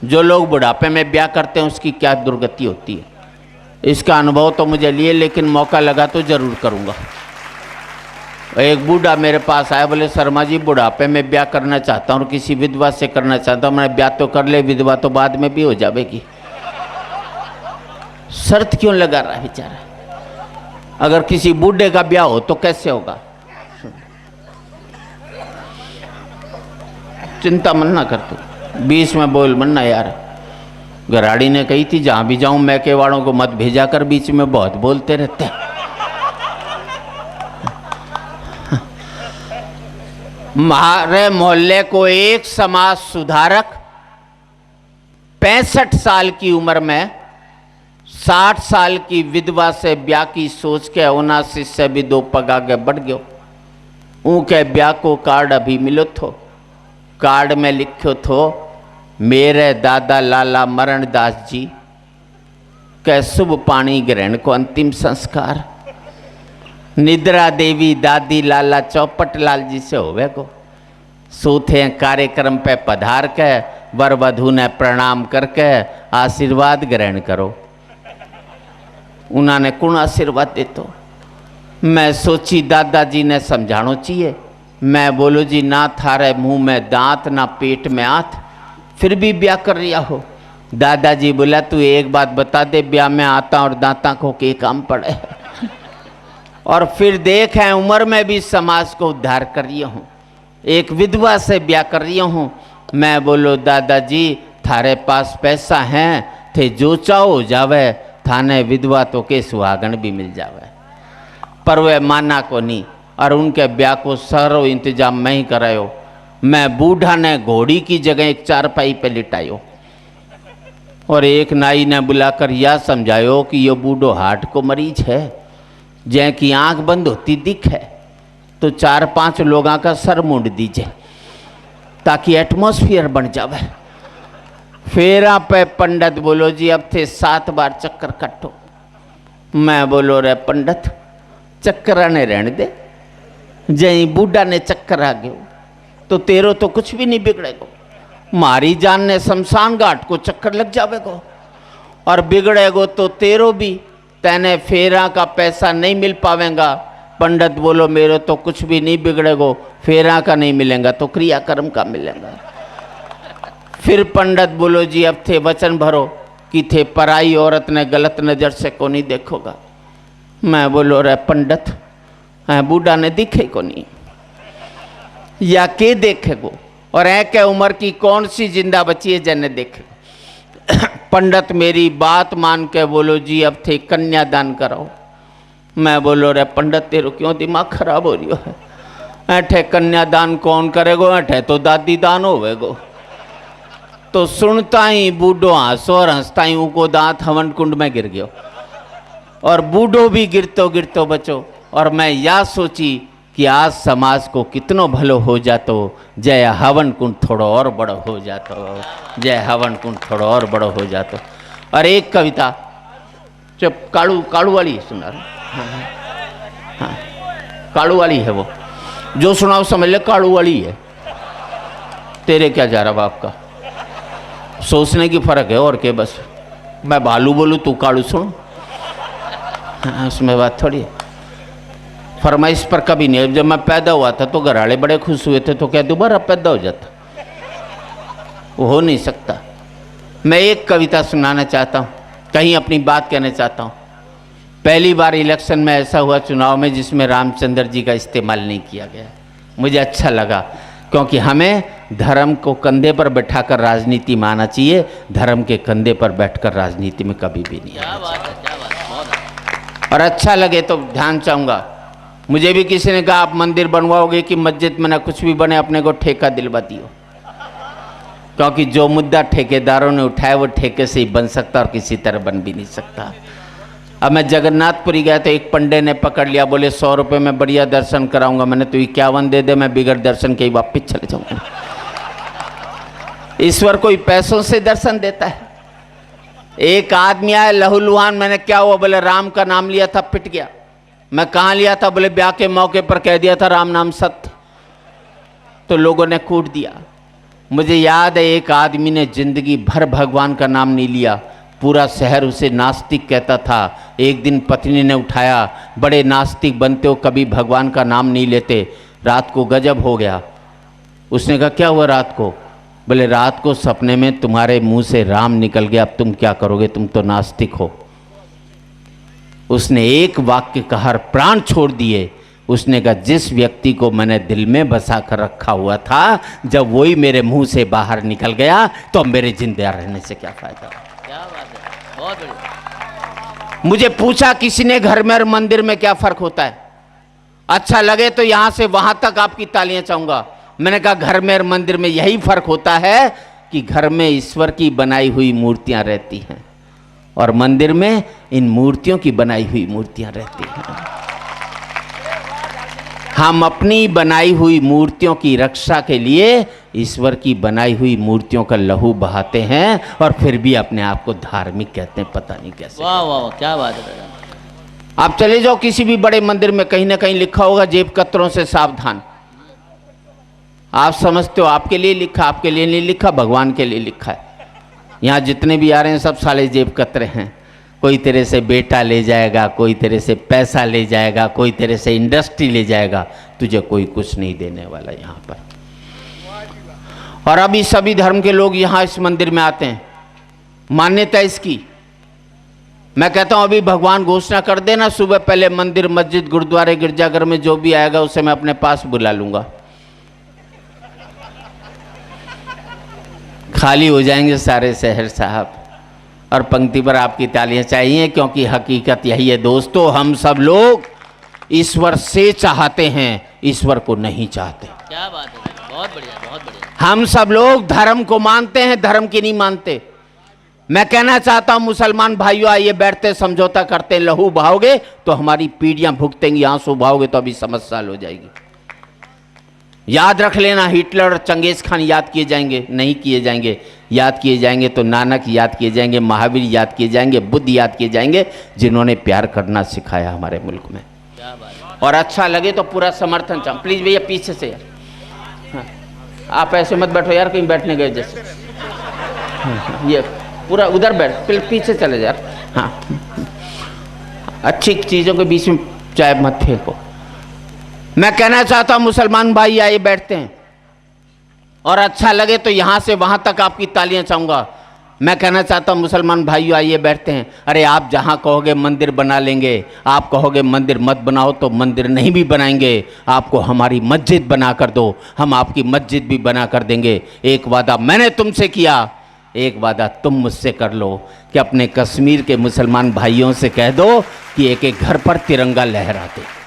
जो लोग बुढ़ापे में ब्याह करते हैं उसकी क्या दुर्गति होती है, इसका अनुभव तो मुझे लिए, लेकिन मौका लगा तो ज़रूर करूँगा। एक बूढ़ा मेरे पास आया, बोले शर्मा जी बुढ़ापे में ब्याह करना चाहता हूँ और किसी विधवा से करना चाहता हूँ। मैंने ब्याह तो कर ले, विधवा तो बाद में भी हो जाएगी, शर्त क्यों लगा रहा है बेचारा। अगर किसी बूढ़े का ब्याह हो तो कैसे होगा। चिंता मन ना कर तू, बीच में बोल मन ना यार। गराड़ी ने कही थी जहां भी जाऊं मैके वालों को मत भेजा कर, बीच में बहुत बोलते रहते हैं। हमारे मोहल्ले को एक समाज सुधारक 65 साल की उम्र में 60 साल की विधवा से ब्याह की सोच के 79 से भी 2 पग आगे बढ़ गयो। उनके ब्याह को कार्ड अभी मिलो थो, कार्ड में लिखो थो मेरे दादा लाला मरणदास जी के शुभ पाणी ग्रहण को अंतिम संस्कार निद्रा देवी दादी लाला चौपटलाल जी से होवे को। सूथे कार्यक्रम पे पधार के वर वधू ने प्रणाम करके आशीर्वाद ग्रहण करो। उन्होंने कौन आशीर्वाद दे तो मैं सोची दादाजी ने समझाना चाहिए। मैं बोलो जी ना थारे मुंह में दांत ना पेट में हाथ, फिर भी ब्याह कर रिया हो। दादाजी बोला तू एक बात बता दे, ब्याह में आता और दांता को के काम पड़े। और फिर देख है उम्र में भी समाज को उद्धार कर रही हूँ, एक विधवा से ब्याह कर रही हूँ। मैं बोलो दादाजी थारे पास पैसा है थे जो चाहो हो जावे, थाने विधवा तो के सुहागन भी मिल जावे। पर वह माना को नहीं और उनके ब्याह को सारो इंतजाम मैं ही करायो। मैं बूढ़ा ने घोड़ी की जगह एक चारपाई पे लिटायो और एक नाई ने बुलाकर यह समझायो कि ये बूढ़ो हार्ट को मरीज है, जै की आंख बंद होती दिख है तो 4-5 लोगों का सर मुंड दीजिए ताकि एटमॉस्फेयर बन जावे। फेरा पे पंडित बोलो जी अब थे 7 बार चक्कर कट्टो। मैं बोलो रे पंडित चक्कर ने रहने दे, जय बूढ़ा ने चक्कर आ गयो तो तेरो तो कुछ भी नहीं बिगड़ेगो। मारी जान ने शमशान घाट को चक्कर लग जावेगो और बिगड़ेगो तो तेरो भी, तेने फेरा का पैसा नहीं मिल पावेगा। पंडित बोलो मेरे तो कुछ भी नहीं बिगड़ेगो, फेरा का नहीं मिलेगा तो क्रियाकर्म का मिलेगा। फिर पंडित बोलो जी अब थे वचन भरो कि थे पराई औरत ने गलत नज़र से को नहीं देखोगा। मैं बोलो रे पंडित बूढ़ा ने दिखे को नहीं या के देखेगो, और ऐ के उम्र की कौन सी जिंदा बची है जने देखे। पंडित मेरी बात मान के बोलो जी अब थे कन्यादान कराओ। मैं बोलो रे पंडित तेरो क्यों दिमाग खराब हो रही है, ऐठे कन्यादान कौन करेगो, ऐठे तो दादी दान होवेगो। तो सुनता ही बूढ़ो हंसो और हंसता ही उनको दांत हवन कुंड में गिर गयो और बूढ़ो भी गिरतो गिरतो बचो। और मैं यह सोची कि आज समाज को कितनो भलो हो जातो, जय हवन कुंड थोड़ो और बड़ो हो जातो, जय हवन कुंड थोड़ो और बड़ो हो जातो। और एक कविता चुप काड़ू वाली सुना रहा। हाँ काड़ू वाली है वो, जो सुनाओ समझ ले काड़ू वाली है। तेरे क्या जा रहा बाप का, सोचने की फर्क है और के। बस मैं भालू बोलूँ तू काड़ू सुन, हाँ उसमें बात थोड़ी है। फरमाइश पर कभी नहीं। जब मैं पैदा हुआ था तो घर वाले बड़े खुश हुए थे तो क्या दोबारा पैदा हो जाता, वो हो नहीं सकता। मैं एक कविता सुनाना चाहता हूँ, कहीं अपनी बात कहना चाहता हूँ। पहली बार इलेक्शन में ऐसा हुआ चुनाव में जिसमें रामचंद्र जी का इस्तेमाल नहीं किया गया। मुझे अच्छा लगा क्योंकि हमें धर्म को कंधे पर बैठाकर राजनीति में आना चाहिए, धर्म के कंधे पर बैठकर राजनीति में कभी भी नहीं आना चाहिए। और अच्छा लगे तो ध्यान चाहूँगा, मुझे भी किसी ने कहा आप मंदिर बनवाओगे कि मस्जिद में ना कुछ भी बने, अपने को ठेका दिलवा दियो, क्योंकि जो मुद्दा ठेकेदारों ने उठाया वो ठेके से ही बन सकता और किसी तरह बन भी नहीं सकता। अब मैं जगन्नाथपुरी गया तो एक पंडे ने पकड़ लिया, बोले 100 रुपये में बढ़िया दर्शन कराऊंगा। मैंने तो 51 दे दे, मैं बिगड़ दर्शन के ही वापिस चले जाऊंगा। ईश्वर कोई पैसों से दर्शन देता है। एक आदमी आया लहूलुहान, मैंने क्या हुआ, बोले राम का नाम लिया था पिट गया। मैं कहाँ लिया था, बोले ब्याह के मौके पर कह दिया था राम नाम सत्य, तो लोगों ने कूट दिया। मुझे याद है एक आदमी ने जिंदगी भर भगवान का नाम नहीं लिया, पूरा शहर उसे नास्तिक कहता था। एक दिन पत्नी ने उठाया, बड़े नास्तिक बनते हो, कभी भगवान का नाम नहीं लेते। रात को गजब हो गया। उसने कहा क्या हुआ रात को? बोले रात को सपने में तुम्हारे मुंह से राम निकल गया, अब तुम क्या करोगे, तुम तो नास्तिक हो। उसने एक वाक्य कहा और प्राण छोड़ दिए। उसने कहा जिस व्यक्ति को मैंने दिल में बसा कर रखा हुआ था, जब वही मेरे मुंह से बाहर निकल गया तो अब मेरे जिंदा रहने से क्या फायदा। क्या बात है, बहुत बढ़िया। मुझे पूछा किसी ने घर में और मंदिर में क्या फर्क होता है? अच्छा लगे तो यहां से वहां तक आपकी तालियां चाहूंगा। मैंने कहा घर में और मंदिर में यही फर्क होता है कि घर में ईश्वर की बनाई हुई मूर्तियां रहती हैं और मंदिर में इन मूर्तियों की बनाई हुई मूर्तियां रहती हैं। हम अपनी बनाई हुई मूर्तियों की रक्षा के लिए ईश्वर की बनाई हुई मूर्तियों का लहू बहाते हैं और फिर भी अपने आप को धार्मिक कहते हैं, पता नहीं कैसे। वाह वाह, क्या बात है। आप चले जाओ किसी भी बड़े मंदिर में, कहीं ना कहीं लिखा होगा जेब कतरों से सावधान। आप समझते हो आपके लिए लिखा, आपके लिए नहीं लिखा, भगवान के लिए लिखा है। यहाँ जितने भी आ रहे हैं सब साले जेब कतरे हैं। कोई तेरे से बेटा ले जाएगा, कोई तेरे से पैसा ले जाएगा, कोई तेरे से इंडस्ट्री ले जाएगा, तुझे कोई कुछ नहीं देने वाला यहाँ पर। और अभी सभी धर्म के लोग यहाँ इस मंदिर में आते हैं, मान्यता इसकी। मैं कहता हूँ अभी भगवान घोषणा कर देना, सुबह पहले मंदिर, मस्जिद, गुरुद्वारे, गिरजाघर में जो भी आएगा उसे मैं अपने पास बुला लूंगा। खाली हो जाएंगे सारे शहर साहब। और पंक्ति पर आपकी तालियां चाहिए, क्योंकि हकीकत यही है दोस्तों, हम सब लोग ईश्वर से चाहते हैं, ईश्वर को नहीं चाहते। क्या बात है, बहुत बढ़िया, बहुत बढ़िया। हम सब लोग धर्म को मानते हैं, धर्म की नहीं मानते। मैं कहना चाहता हूं मुसलमान भाइयों, आइए बैठते समझौता करते हैं। लहू बहाओगे तो हमारी पीढ़ियां भुगतेंगी, आंसू बहाओगे तो अभी समझ साल हो जाएगी। याद रख लेना, हिटलर और चंगेज खान याद किए जाएंगे? नहीं किए जाएंगे। याद किए जाएंगे तो नानक याद किए जाएंगे, महावीर याद किए जाएंगे, बुद्ध याद किए जाएंगे, जिन्होंने प्यार करना सिखाया हमारे मुल्क में। और अच्छा लगे तो पूरा समर्थन चाहूँ। प्लीज भैया पीछे से यार, हाँ, आप ऐसे मत बैठो यार, कहीं बैठने गए जैसे। ये पूरा उधर बैठ, पीछे चले जा यार। हाँ, अच्छी चीज़ों के बीच में चाय मत फेंको। मैं कहना चाहता हूं मुसलमान भाई आइए बैठते हैं, और अच्छा लगे तो यहां से वहां तक आपकी तालियां चाहूंगा। मैं कहना चाहता हूं मुसलमान भाइयों आइए बैठते हैं। अरे आप जहां कहोगे मंदिर बना लेंगे, आप कहोगे मंदिर मत बनाओ तो मंदिर नहीं भी बनाएंगे। आपको हमारी मस्जिद बना कर दो, हम आपकी मस्जिद भी बना कर देंगे। एक वादा मैंने तुमसे किया, एक वादा तुम मुझसे कर लो कि अपने कश्मीर के मुसलमान भाइयों से कह दो कि एक एक घर पर तिरंगा लहरा दे।